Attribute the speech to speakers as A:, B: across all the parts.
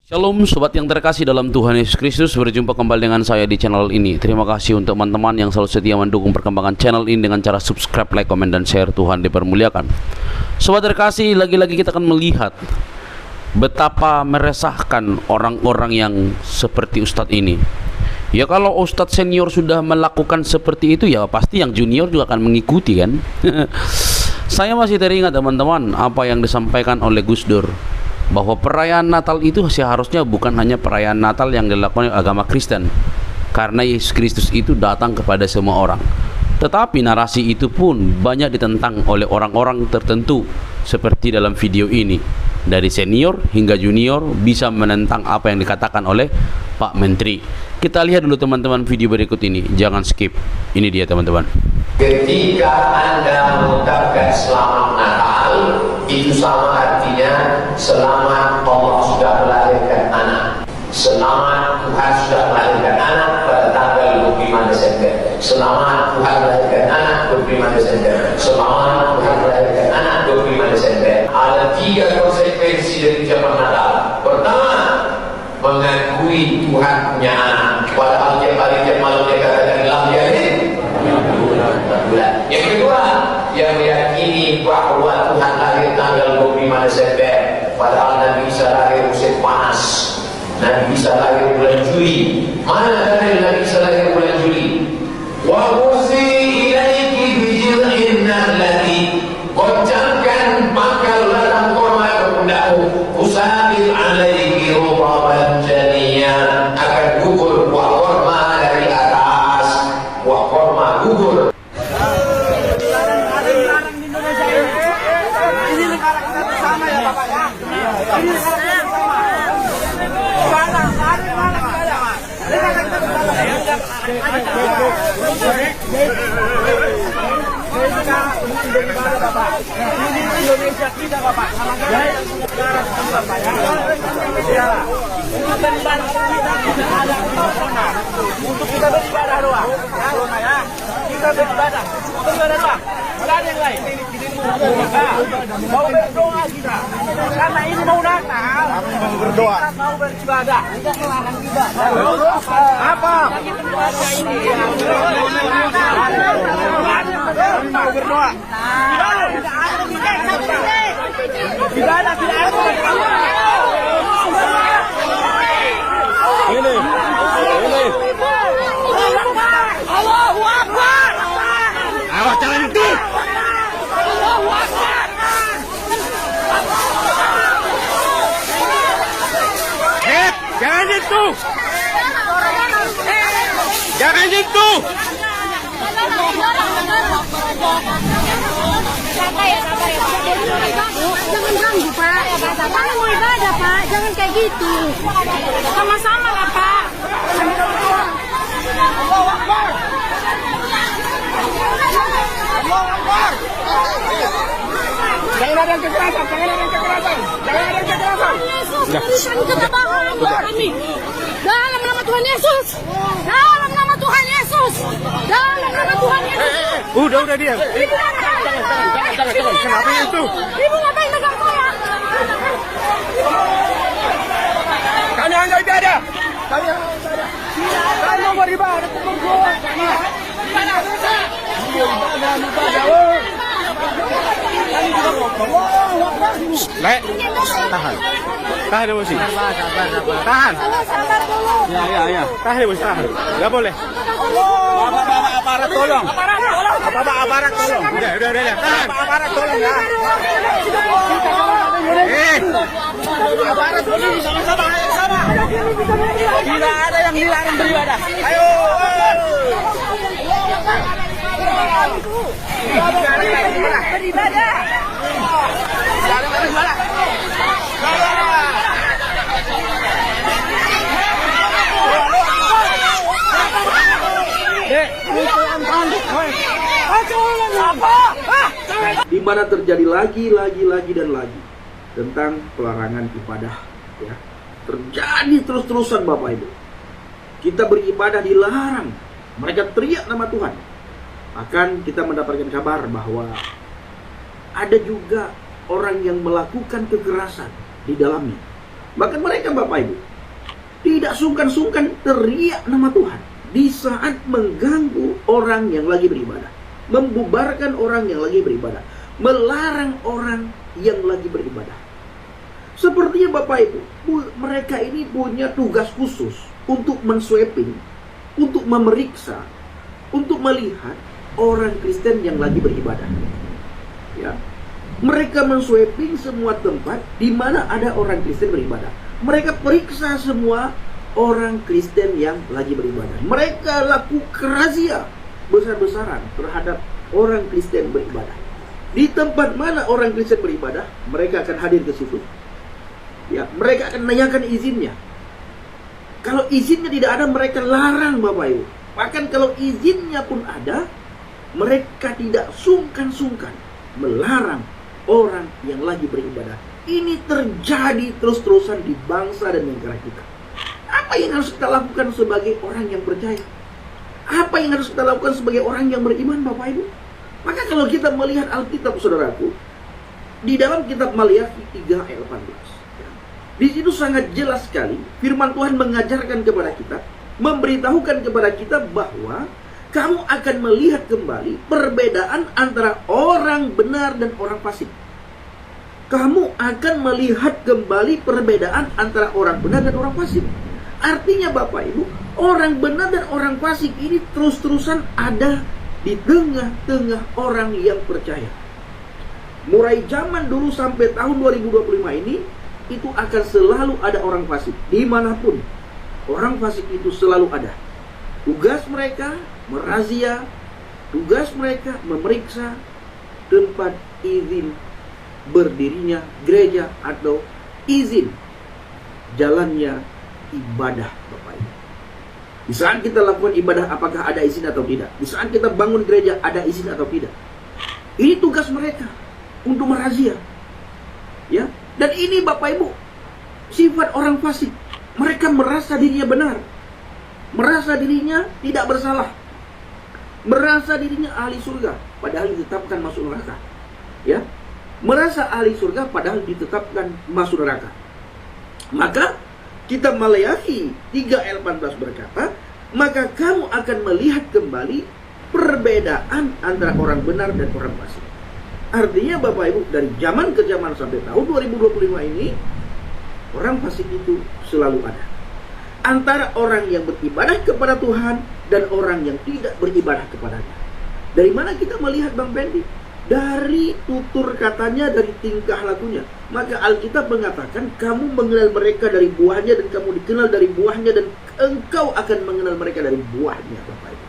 A: Shalom sobat yang terkasih dalam Tuhan Yesus Kristus, berjumpa kembali dengan saya di channel ini. Terima kasih untuk teman-teman yang selalu setia mendukung perkembangan channel ini dengan cara subscribe, like, komen, dan share. Tuhan dipermuliakan. Sobat terkasih, lagi-lagi kita akan melihat betapa meresahkan orang-orang yang seperti Ustadz ini. Ya, kalau Ustadz senior sudah melakukan seperti itu, ya pasti yang junior juga akan mengikuti kan. Saya masih teringat teman-teman apa yang disampaikan oleh Gus Dur, bahwa perayaan Natal itu seharusnya bukan hanya perayaan Natal yang dilakukan oleh agama Kristen, karena Yesus Kristus itu datang kepada semua orang. Tetapi narasi itu pun banyak ditentang oleh orang-orang tertentu, seperti dalam video ini. Dari senior hingga junior bisa menentang apa yang dikatakan oleh Pak Menteri. Kita lihat dulu teman-teman video berikut ini, jangan skip. Ini dia teman-teman.
B: Ketika Anda mengucapkan selamat Natal, itu sama artinya selamat Allah sudah melahirkan anak. Selamat Tuhan sudah melahirkan anak pada tanggal 25 Desember. Selamat Tuhan melahirkan anak 25 Desember. Selamat Tuhan melahirkan anak 25 Desember. Ada 3 konsekuensi dari ucapan Natal. Pertama, mengakui Tuhan punya anak. Padahal tiap hari tiap malam dia katakan lahir. Yang kedua, yang meyakini bahwa Tuhan lahir tanggal 25 Desember, padahal Nabi Isa lahir musim panas. Nabi Isa lahir bulan Juli. Mana dalil Nabi Isa lahir bulan Juli? Wa uzi ilaiki bijil'in nahlati, goncangkan pangkal ladang kurma kepundakmu, usabil alaiki rubaban janiyah, akan gugur buah kurma dari atas. Buah kurma gugur.
C: Indonesia kita Bapak, sama saya ada untuk kita beribadah doang, ya. Kita beribadah, doang. Ada yang lain. Mau berdoa kita, karena ini mau Natal. Mau berdoa. Mau beribadah. Tidak melarang ibadah. Apa? Ini mau berdoa. Ibadah tidak ada. Ini. Allahu Akbar. Awas jangan itu. Allahu Akbar. Jangan itu. Jangan itu.
D: Sabar ya. Jangan ganggu Pak. Kita mau ibadah Pak, jangan kayak gitu. Sama-sama lah Pak.
C: Allahu Akbar. Allahu Akbar. Jangan ada kekerasan.
D: Yesus, berikan ketabahan kami. Dalam nama Tuhan Yesus. Dalam nama Tuhan Yesus. Dalam nama Tuhan Yesus.
C: Udah dia.
D: Ibu
C: Jangan. Kenapa itu?
D: Ibu ngapain pegang saya?
C: Kami hanya ibadah. Kami mau beribadah. Lek, tahan emosi. Tahan.
D: Sabar dulu.
C: Ya. Tahan emosi, tahan. Enggak boleh. Bapak aparat tolong. Bapak aparat tolong. Udah. Tahan. Aparat tolong ya. Aparat tolong sama-sama. Tidak ada yang dilarang beribadah. Ayo.
D: Beribadah.
E: Di mana terjadi lagi dan lagi tentang pelarangan ibadah, ya. Terjadi terus-terusan Bapak Ibu. Kita beribadah dilarang. Mereka teriak nama Tuhan. Bahkan kita mendapatkan kabar bahwa ada juga orang yang melakukan kekerasan di dalamnya. Maka mereka Bapak Ibu tidak sungkan-sungkan teriak nama Tuhan di saat mengganggu orang yang lagi beribadah, membubarkan orang yang lagi beribadah, melarang orang yang lagi beribadah. Sepertinya Bapak Ibu, mereka ini punya tugas khusus untuk mensweeping, untuk memeriksa, untuk melihat orang Kristen yang lagi beribadah. Ya. Mereka mensweeping semua tempat di mana ada orang Kristen beribadah. Mereka periksa semua orang Kristen yang lagi beribadah. Mereka lakukan razia besar-besaran terhadap orang Kristen beribadah. Di tempat mana orang Kristen beribadah, mereka akan hadir ke situ. Ya, mereka akan menanyakan izinnya. Kalau izinnya tidak ada, mereka larang Bapak Ibu. Bahkan kalau izinnya pun ada, mereka tidak sungkan-sungkan melarang orang yang lagi beribadah. Ini terjadi terus-terusan di bangsa dan negara kita. Apa yang harus kita lakukan sebagai orang yang percaya? Apa yang harus kita lakukan sebagai orang yang beriman Bapak Ibu? Maka kalau kita melihat Alkitab saudaraku, di dalam kitab Maliaki 3 ayat 18, di situ sangat jelas sekali firman Tuhan mengajarkan kepada kita, memberitahukan kepada kita bahwa kamu akan melihat kembali perbedaan antara orang benar dan orang fasik. Kamu akan melihat kembali perbedaan antara orang benar dan orang fasik. Artinya Bapak Ibu, orang benar dan orang fasik ini terus-terusan ada di tengah-tengah orang yang percaya. Mulai zaman dulu sampai tahun 2025 ini, itu akan selalu ada orang fasik. Dimanapun, orang fasik itu selalu ada. Tugas mereka merazia, tugas mereka memeriksa tempat izin berdirinya gereja atau izin jalannya ibadah Bapak Ibu. Di saat kita lakukan ibadah, apakah ada izin atau tidak? Di saat kita bangun gereja, ada izin atau tidak? Ini tugas mereka untuk merazia. Ya, dan ini Bapak Ibu sifat orang fasik. Mereka merasa dirinya benar, merasa dirinya tidak bersalah, merasa dirinya ahli surga, padahal ditetapkan masuk neraka. Ya, merasa ahli surga, padahal ditetapkan masuk neraka. Maka kitab Maliaki 3 ayat 18 berkata, maka kamu akan melihat kembali perbedaan antara orang benar dan orang fasik. Artinya Bapak Ibu, dari zaman ke zaman sampai tahun 2025 ini, orang fasik itu selalu ada. Antara orang yang beribadah kepada Tuhan dan orang yang tidak beribadah kepadanya. Dari mana kita melihat Bang Pendi? Dari tutur katanya, dari tingkah lakunya. Maka Alkitab mengatakan, kamu mengenal mereka dari buahnya, dan kamu dikenal dari buahnya, dan engkau akan mengenal mereka dari buahnya Bapak Ibu.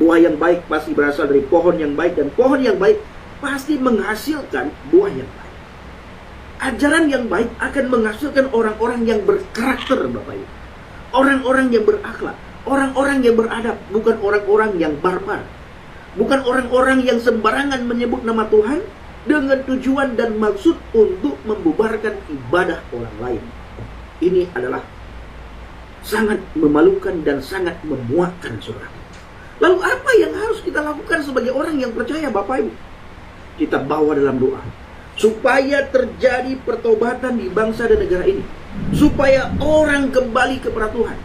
E: Buah yang baik pasti berasal dari pohon yang baik, dan pohon yang baik pasti menghasilkan buah yang baik. Ajaran yang baik akan menghasilkan orang-orang yang berkarakter Bapak Ibu. Orang-orang yang berakhlak, orang-orang yang beradab, bukan orang-orang yang barbar. Bukan orang-orang yang sembarangan menyebut nama Tuhan dengan tujuan dan maksud untuk membubarkan ibadah orang lain. Ini adalah sangat memalukan dan sangat memuakkan saudara. Lalu apa yang harus kita lakukan sebagai orang yang percaya Bapak Ibu? Kita bawa dalam doa supaya terjadi pertobatan di bangsa dan negara ini, supaya orang kembali kepada Tuhan,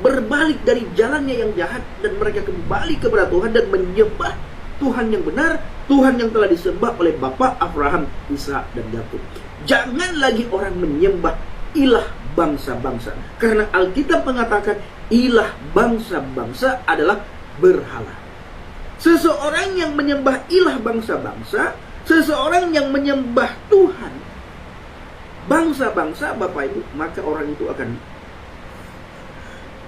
E: berbalik dari jalannya yang jahat, dan mereka kembali kepada Tuhan dan menyembah Tuhan yang benar, Tuhan yang telah disembah oleh Bapa Abraham, Ishak dan Yakub. Jangan lagi orang menyembah ilah bangsa-bangsa, karena Alkitab mengatakan ilah bangsa-bangsa adalah berhala. Seseorang yang menyembah ilah bangsa-bangsa, seseorang yang menyembah Tuhan bangsa-bangsa Bapak Ibu, maka orang itu akan,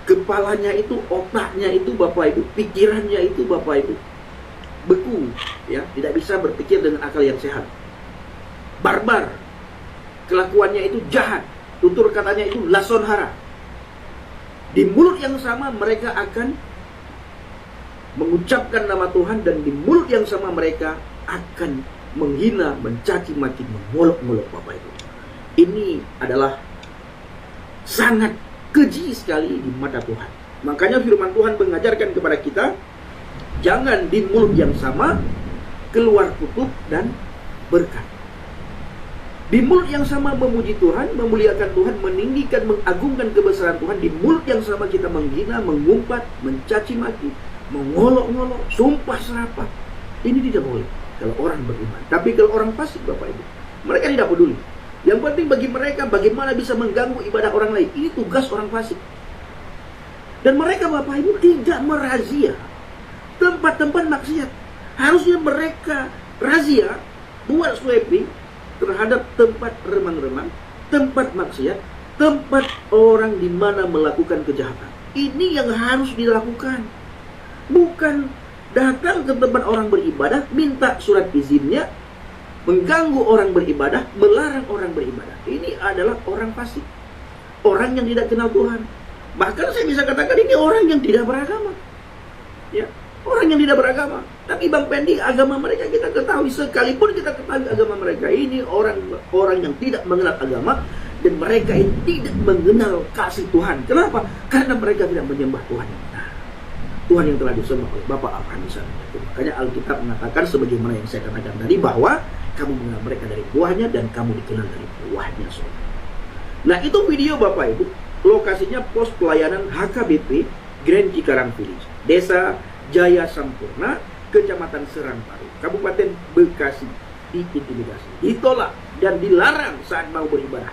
E: kepalanya itu, otaknya itu Bapak Ibu, pikirannya itu Bapak Ibu beku, ya, tidak bisa berpikir dengan akal yang sehat. Barbar, kelakuannya itu jahat, tutur katanya itu lason hara. Di mulut yang sama mereka akan mengucapkan nama Tuhan, dan di mulut yang sama mereka akan menghina, mencaci maki, memolok-molok Bapak Ibu. Ini adalah sangat keji sekali di mata Tuhan. Makanya firman Tuhan mengajarkan kepada kita, jangan di mulut yang sama keluar kutuk dan berkat. Di mulut yang sama memuji Tuhan, memuliakan Tuhan, meninggikan, mengagungkan kebesaran Tuhan. Di mulut yang sama kita menghina, mengumpat, mencaci maki, mengolok-ngolok, sumpah serapah. Ini tidak boleh kalau orang beriman. Tapi kalau orang fasik, Bapak Ibu, mereka tidak peduli. Yang penting bagi mereka bagaimana bisa mengganggu ibadah orang lain. Ini tugas orang fasik. Dan mereka, Bapak Ibu, tidak merazia tempat-tempat maksiat. Harusnya mereka razia, buat sweeping terhadap tempat remang-remang, tempat maksiat, tempat orang di mana melakukan kejahatan. Ini yang harus dilakukan. Bukan datang ke tempat orang beribadah, minta surat izinnya, mengganggu orang beribadah, melarang orang beribadah. Ini adalah orang fasik, orang yang tidak kenal Tuhan. Bahkan saya bisa katakan ini orang yang tidak beragama. Ya, orang yang tidak beragama. Tapi Bang Pendi, agama mereka kita ketahui. Sekalipun kita ketahui agama mereka, ini orang yang tidak mengenal agama. Dan mereka ini tidak mengenal kasih Tuhan. Kenapa? Karena mereka tidak menyembah Tuhan yang benar, Tuhan yang telah disembah oleh Bapa Abraham, Ishak. Makanya Alkitab mengatakan sebagaimana yang saya katakan tadi, bahwa kamu mengenal mereka dari buahnya dan kamu dikenal dari buahnya. Nah, itu video Bapak Ibu. Lokasinya pos pelayanan HKBP Grand Cikarang Village, Desa Jaya Sampurna, Kecamatan Serang-Paru, Kabupaten Bekasi. Diintimidasi, ditolak, dan dilarang saat mau beribadah.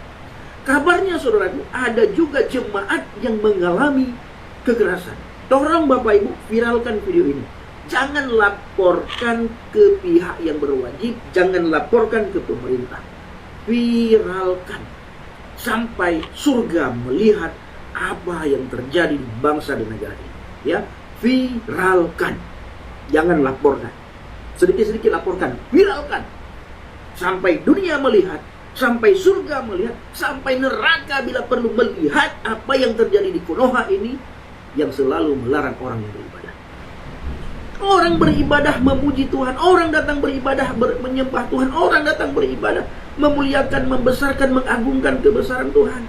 E: Kabarnya, saudaraku, ada juga jemaat yang mengalami kekerasan. Tolong Bapak Ibu viralkan video ini. Jangan laporkan ke pihak yang berwajib, jangan laporkan ke pemerintah. Viralkan sampai surga melihat apa yang terjadi di bangsa dan negara ini. Ya, viralkan. Jangan laporkan. Sedikit-sedikit laporkan, viralkan. Sampai dunia melihat, sampai surga melihat, sampai neraka bila perlu melihat apa yang terjadi di Konoha ini, yang selalu melarang orang yang beribadah. Orang beribadah memuji Tuhan, orang datang beribadah menyembah Tuhan, orang datang beribadah memuliakan, membesarkan, mengagungkan kebesaran Tuhan.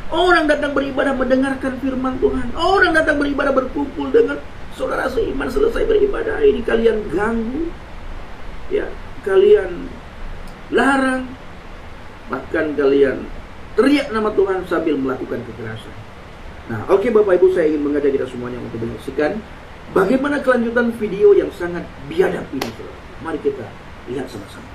E: Orang datang beribadah mendengarkan firman Tuhan, orang datang beribadah berkumpul dengan saudara seiman. Selesai beribadah ini kalian ganggu, ya, kalian larang, bahkan kalian teriak nama Tuhan sambil melakukan kekerasan. Nah, oke Bapak Ibu, saya ingin mengajak kita semuanya untuk menyaksikan bagaimana kelanjutan video yang sangat biadab ini. Mari kita lihat sama-sama.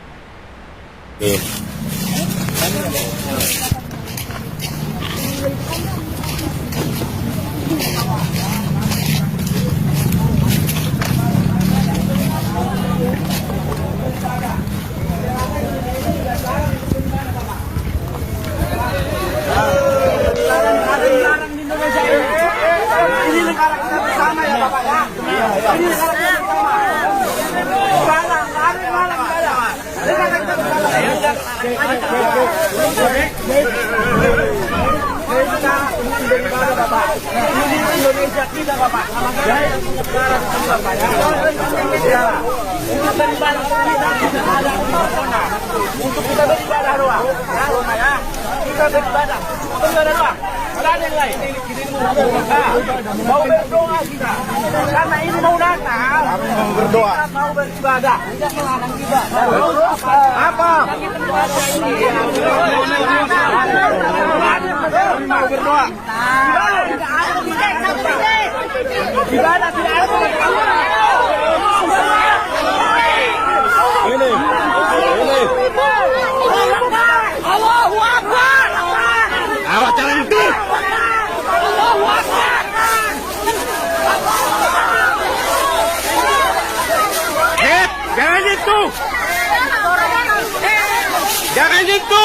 C: Ini negara kita bersama ya Bapak ya. Ini negara kita bersama. Larang ya. Negara kita bersama. Ini Indonesia kita Bapak. Negara kita Bapak ya. Untuk beribadah kita ada corona. Untuk kita beribadah doang. Ya. Kita beribadah. Beribadah doang. Ada yang lain. Mau berdoa kita. Karena ini mau Natal. Mau berdoa. Kita mau beribadah. Tidak melarang kita. Apa? Mau berdoa. Ibadah tidak ada. Ini. Allahu Akbar. Awak jangan itu. Allahu Akbar. Jangan itu. Jangan itu.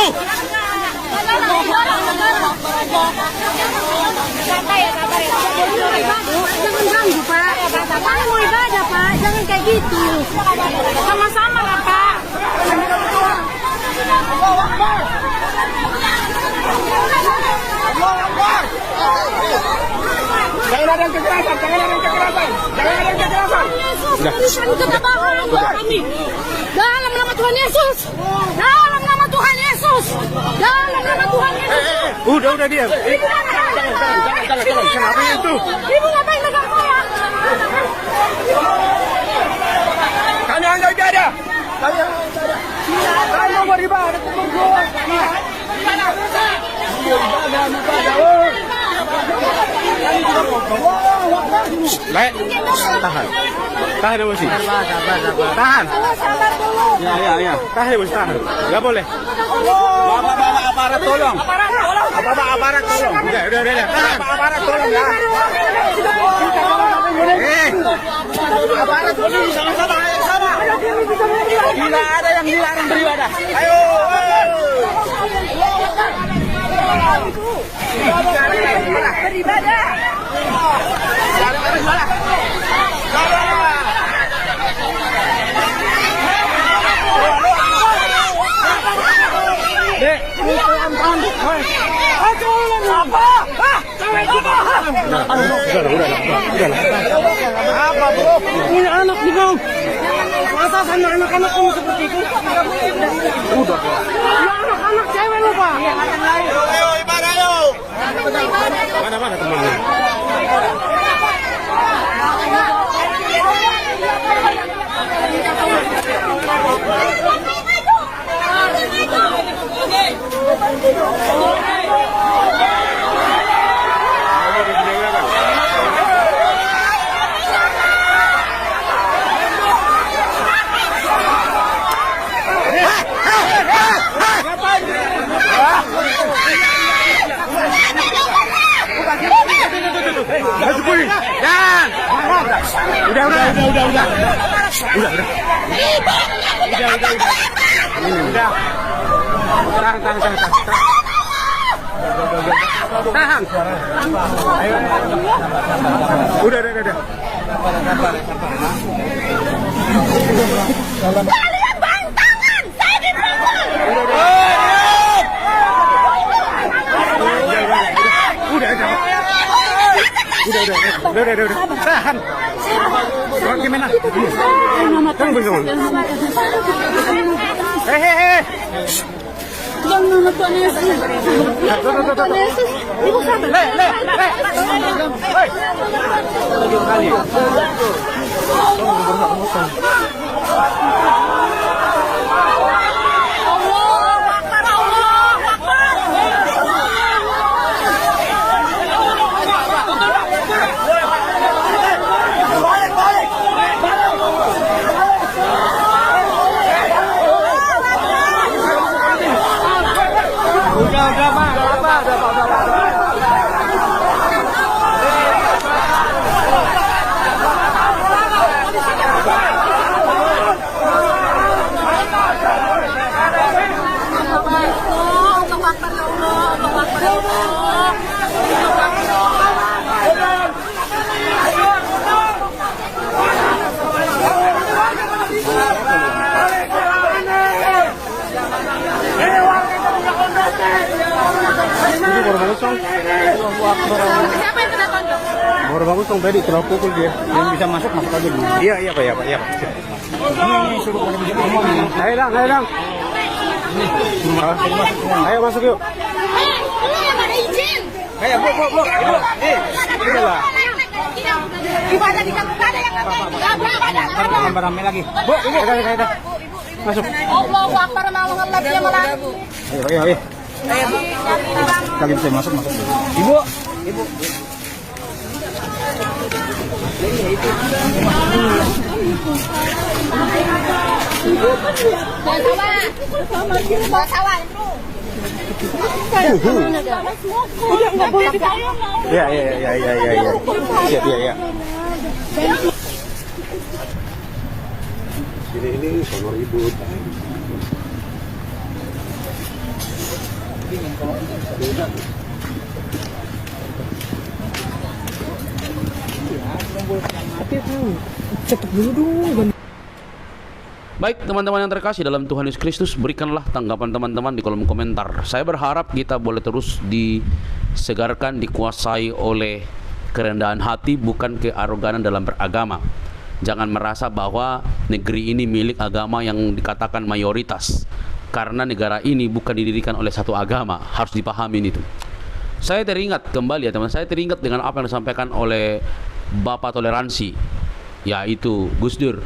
D: Jangan ganggu Pak. Mana mau ibadah Pak? Jangan kayak gitu. Sama-sama lah Pak.
C: Allahu Akbar. Allahu Akbar. Jangan ada kekerasan, jangan ada kekerasan. Jangan ada kekerasan.
D: Yesus, berikan ketabahan kami. Dalam nama Tuhan Yesus. Dalam nama Tuhan Yesus. Dalam nama Tuhan Yesus.
C: Udah diam. Jangan. Kenapa itu?
D: Ibu ngapain pegang saya?
C: Kami hanya ibadah. Saya mau beribadah, berdoa.
F: Tahan. Tahan emosi. Tahan. Ya. Tahan emosi, tahan. Enggak boleh. Bapak aparat tolong. Bapak aparat tolong. Udah. Tahan. Aparat tolong ya. Aparat tolong sama-sama. Tidak ada yang dilarang beribadah. Ayo. Beribadah.
C: Apa bro? Punya anak nih bang. Masa sama anak-anak kamu seperti itu? Udah. Ya anak-anak cewek lu pak.
F: Ayo ibadah ayo. Mana temannya? Udah. Tahan. Ayo. Udah.
D: Kalian bang tangan, saya dipukul.
F: Udah. Tahan. Gimana? Kamu bingung? Hehehe.
D: Yang nama Tuhan Yesus. Tuhan Yesus. Ibu sabar.
C: Udah, Pak.
F: Ini baru bagus dong.
D: Siapa yang kena tonjok?
F: Baru bagus dong tadi kalau pukul dia. Yang bisa masuk aja dulu. Iya Pak. Ini suruh pada bisa ngomong. Ayo dong. Ayo masuk yuk.
D: Lu yang ada izin.
F: Ayo, Bu. Udah lah.
D: Ibadah di kampung ada yang ngapain?
F: Rame lagi. Bu, ayo. Masuk.
D: Allahu Akbar, Allah dia melarang.
F: Ayo. Kalian bisa masuk. Ibu.
D: Sawah, bro. Udah nggak boleh dikayang.
F: Iya. Siap ya. Ini sama ibu.
A: Baik teman-teman yang terkasih dalam Tuhan Yesus Kristus, berikanlah tanggapan teman-teman di kolom komentar. Saya berharap kita boleh terus disegarkan, dikuasai oleh kerendahan hati, bukan kearoganan dalam beragama. Jangan merasa bahwa negeri ini milik agama yang dikatakan mayoritas, karena negara ini bukan didirikan oleh satu agama. Harus dipahami itu. Saya teringat kembali ya teman, saya teringat dengan apa yang disampaikan oleh Bapak Toleransi, yaitu Gus Dur.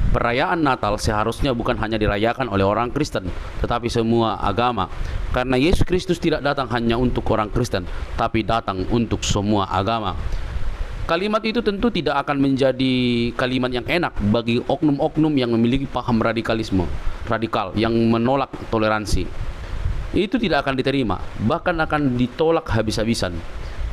A: Perayaan Natal seharusnya bukan hanya dirayakan oleh orang Kristen, tetapi semua agama. Karena Yesus Kristus tidak datang hanya untuk orang Kristen, tapi datang untuk semua agama. Kalimat itu tentu tidak akan menjadi kalimat yang enak bagi oknum-oknum yang memiliki paham radikal yang menolak toleransi. Itu tidak akan diterima, bahkan akan ditolak habis-habisan.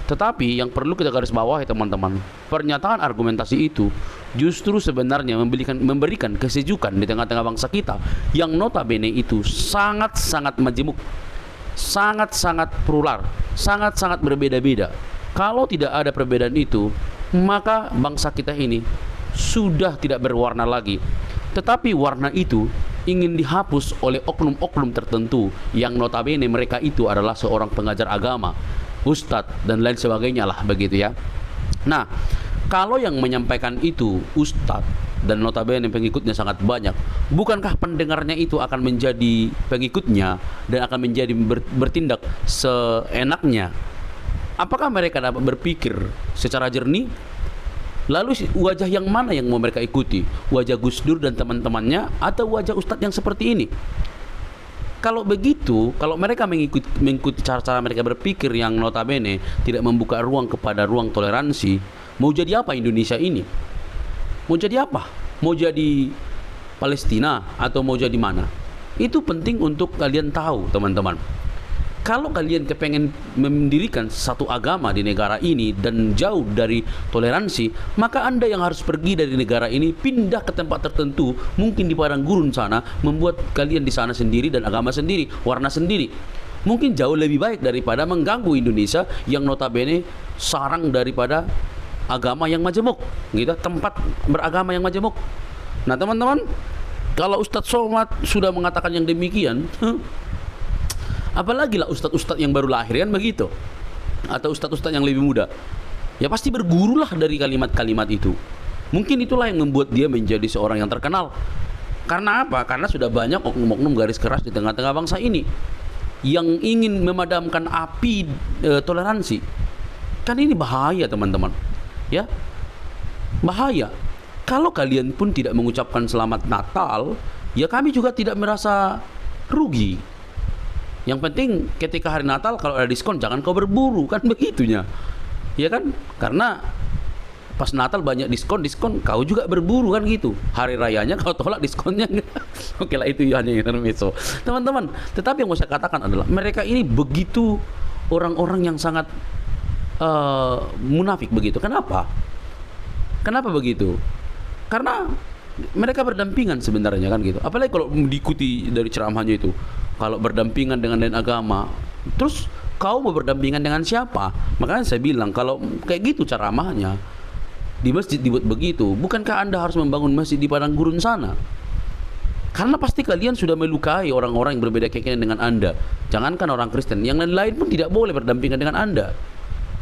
A: Tetapi yang perlu kita garis bawahi teman-teman, pernyataan argumentasi itu justru sebenarnya memberikan kesejukan di tengah-tengah bangsa kita yang notabene itu sangat-sangat majemuk, sangat-sangat plural, sangat-sangat berbeda-beda. Kalau tidak ada perbedaan itu, maka bangsa kita ini sudah tidak berwarna lagi. Tetapi warna itu ingin dihapus oleh oknum-oknum tertentu yang notabene mereka itu adalah seorang pengajar agama, ustadz dan lain sebagainya lah begitu ya. Nah, kalau yang menyampaikan itu ustadz dan notabene pengikutnya sangat banyak, bukankah pendengarnya itu akan menjadi pengikutnya dan akan menjadi bertindak seenaknya? Apakah mereka dapat berpikir secara jernih? Lalu wajah yang mana yang mau mereka ikuti? Wajah Gus Dur dan teman-temannya atau wajah ustadz yang seperti ini? Kalau begitu, kalau mereka mengikuti cara-cara mereka berpikir yang notabene tidak membuka ruang kepada ruang toleransi, mau jadi apa Indonesia ini? Mau jadi apa? Mau jadi Palestina atau mau jadi mana? Itu penting untuk kalian tahu, teman-teman. Kalau kalian kepengen mendirikan satu agama di negara ini dan jauh dari toleransi, maka Anda yang harus pergi dari negara ini, pindah ke tempat tertentu, mungkin di padang gurun sana, membuat kalian di sana sendiri dan agama sendiri, warna sendiri. Mungkin jauh lebih baik daripada mengganggu Indonesia yang notabene sarang daripada agama yang majemuk, gitu, tempat beragama yang majemuk. Nah, teman-teman, kalau Ustadz Somad sudah mengatakan yang demikian, apalagi lah ustadz-ustadz yang baru lahir kan begitu, atau ustadz-ustadz yang lebih muda, ya pasti bergurulah dari kalimat-kalimat itu. Mungkin itulah yang membuat dia menjadi seorang yang terkenal. Karena apa? Karena sudah banyak oknum-oknum garis keras di tengah-tengah bangsa ini yang ingin memadamkan api toleransi. Kan ini bahaya, teman-teman. Ya, bahaya. Kalau kalian pun tidak mengucapkan selamat Natal, ya kami juga tidak merasa rugi. Yang penting ketika hari Natal kalau ada diskon jangan kau berburu, kan begitunya. Ya kan? Karena pas Natal banyak diskon kau juga berburu kan gitu. Hari rayanya kau tolak diskonnya. Oke lah, itu hanya intermezzo. Teman-teman, tetapi yang mau saya katakan adalah mereka ini begitu orang-orang yang sangat munafik begitu. Kenapa? Kenapa begitu? Karena mereka berdampingan sebenarnya kan gitu. Apalagi kalau diikuti dari ceramahnya itu, kalau berdampingan dengan lain agama, terus kau mau berdampingan dengan siapa? Makanya saya bilang kalau kayak gitu ceramahnya di masjid dibuat begitu, bukankah Anda harus membangun masjid di padang gurun sana? Karena pasti kalian sudah melukai orang-orang yang berbeda keyakinan dengan Anda. Jangankan orang Kristen, yang lain-lain pun tidak boleh berdampingan dengan Anda.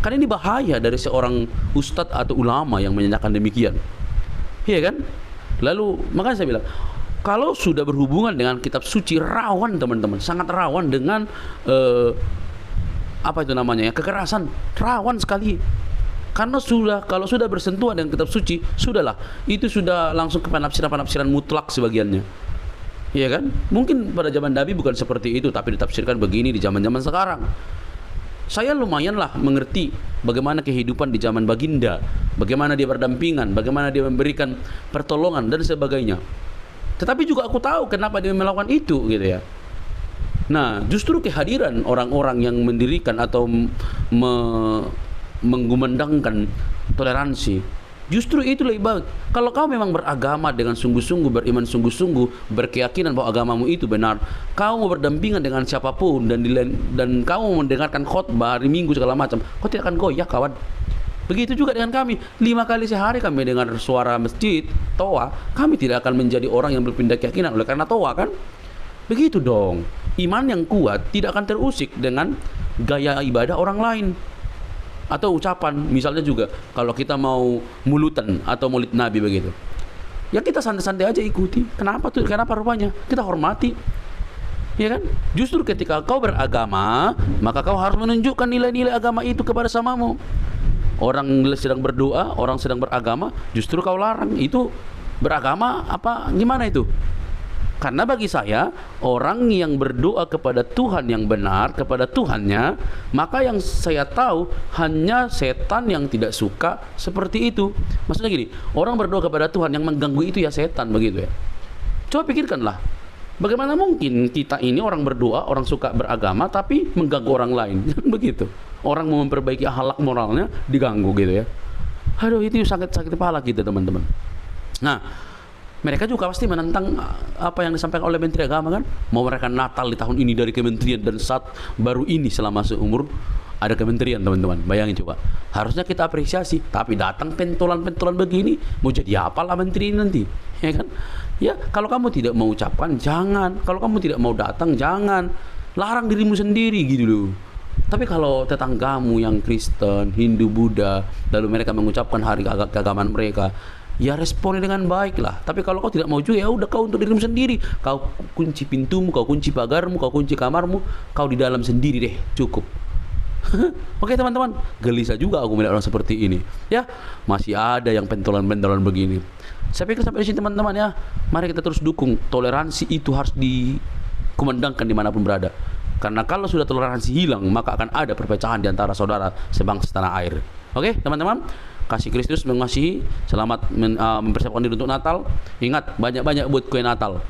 A: Karena ini bahaya dari seorang ustadz atau ulama yang menyatakan demikian. Iya kan? Lalu makanya saya bilang, kalau sudah berhubungan dengan kitab suci, rawan teman-teman, sangat rawan dengan apa itu namanya ya, kekerasan, rawan sekali. Karena kalau sudah bersentuhan dengan kitab suci, sudahlah, itu sudah langsung ke penafsiran mutlak sebagiannya. Iya kan? Mungkin pada zaman Nabi bukan seperti itu, tapi ditafsirkan begini di zaman-zaman sekarang. Saya lumayanlah mengerti bagaimana kehidupan di zaman baginda, bagaimana dia berdampingan, bagaimana dia memberikan pertolongan dan sebagainya. Tetapi juga aku tahu kenapa dia melakukan itu gitu ya. Nah, justru kehadiran orang-orang yang mendirikan atau menggumandangkan toleransi, justru itu lebih baik. Kalau kau memang beragama dengan sungguh-sungguh, beriman sungguh-sungguh, berkeyakinan bahwa agamamu itu benar, kau mau berdampingan dengan siapapun dan kau mau mendengarkan khotbah hari Minggu segala macam, kau tidak akan goyah, kawan. Begitu juga dengan kami. 5 kali sehari kami dengar suara masjid, toa, kami tidak akan menjadi orang yang berpindah keyakinan oleh karena toa kan. Begitu dong. Iman yang kuat tidak akan terusik dengan gaya ibadah orang lain atau ucapan. Misalnya juga kalau kita mau mulutan atau maulid Nabi begitu, ya kita santai-santai aja ikuti. Kenapa tuh? Kenapa rupanya? Kita hormati. Ya kan? Justru ketika kau beragama, maka kau harus menunjukkan nilai-nilai agama itu kepada samamu. Orang sedang berdoa, orang sedang beragama, justru kau larang. Itu beragama apa gimana itu? Karena bagi saya, orang yang berdoa kepada Tuhan yang benar, kepada Tuhannya, maka yang saya tahu hanya setan yang tidak suka seperti itu. Maksudnya gini, orang berdoa kepada Tuhan yang mengganggu itu ya setan, begitu ya. Coba pikirkanlah, bagaimana mungkin kita ini orang berdoa, orang suka beragama, tapi mengganggu orang lain, begitu. Orang mau memperbaiki akhlak moralnya diganggu gitu ya. Aduh, itu sakit-sakit kepala kita teman-teman. Nah, mereka juga pasti menentang apa yang disampaikan oleh Menteri Agama kan, mau merayakan Natal di tahun ini dari kementerian, dan saat baru ini selama seumur ada kementerian teman-teman. Bayangin coba, harusnya kita apresiasi, tapi datang pentolan-pentolan begini, mau jadi apalah menteri ini nanti, ya kan? Ya, kalau kamu tidak mau ucapkan, jangan. Kalau kamu tidak mau datang, jangan. Larang dirimu sendiri gitu loh. Tapi kalau tetanggamu yang Kristen, Hindu, Buddha, lalu mereka mengucapkan hari keagamaan mereka, ya responnya dengan baik lah. Tapi kalau kau tidak mau juga, ya udah, kau untuk dirimu sendiri. Kau kunci pintumu, kau kunci pagarmu, kau kunci kamarmu, kau di dalam sendiri deh, cukup. Oke teman-teman, gelisah juga aku melihat orang seperti ini. Ya, masih ada yang pentolan-pentolan begini. Saya pikir sampai di sini teman-teman ya. Mari kita terus dukung, toleransi itu harus dikumandangkan dimanapun berada. Karena kalau sudah toleransi hilang, maka akan ada perpecahan di antara saudara sebangsa tanah air. Oke teman-teman, kasih Kristus mengasihi. Selamat mempersiapkan diri untuk Natal. Ingat, banyak-banyak buat kue Natal.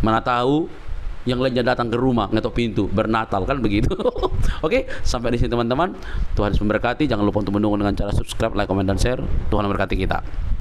A: Mana tahu yang lainnya datang ke rumah, ngetok pintu, bernatal kan begitu. Oke, sampai di sini teman-teman. Tuhan Yesus memberkati. Jangan lupa untuk mendukung dengan cara subscribe, like, komen, dan share. Tuhan memberkati kita.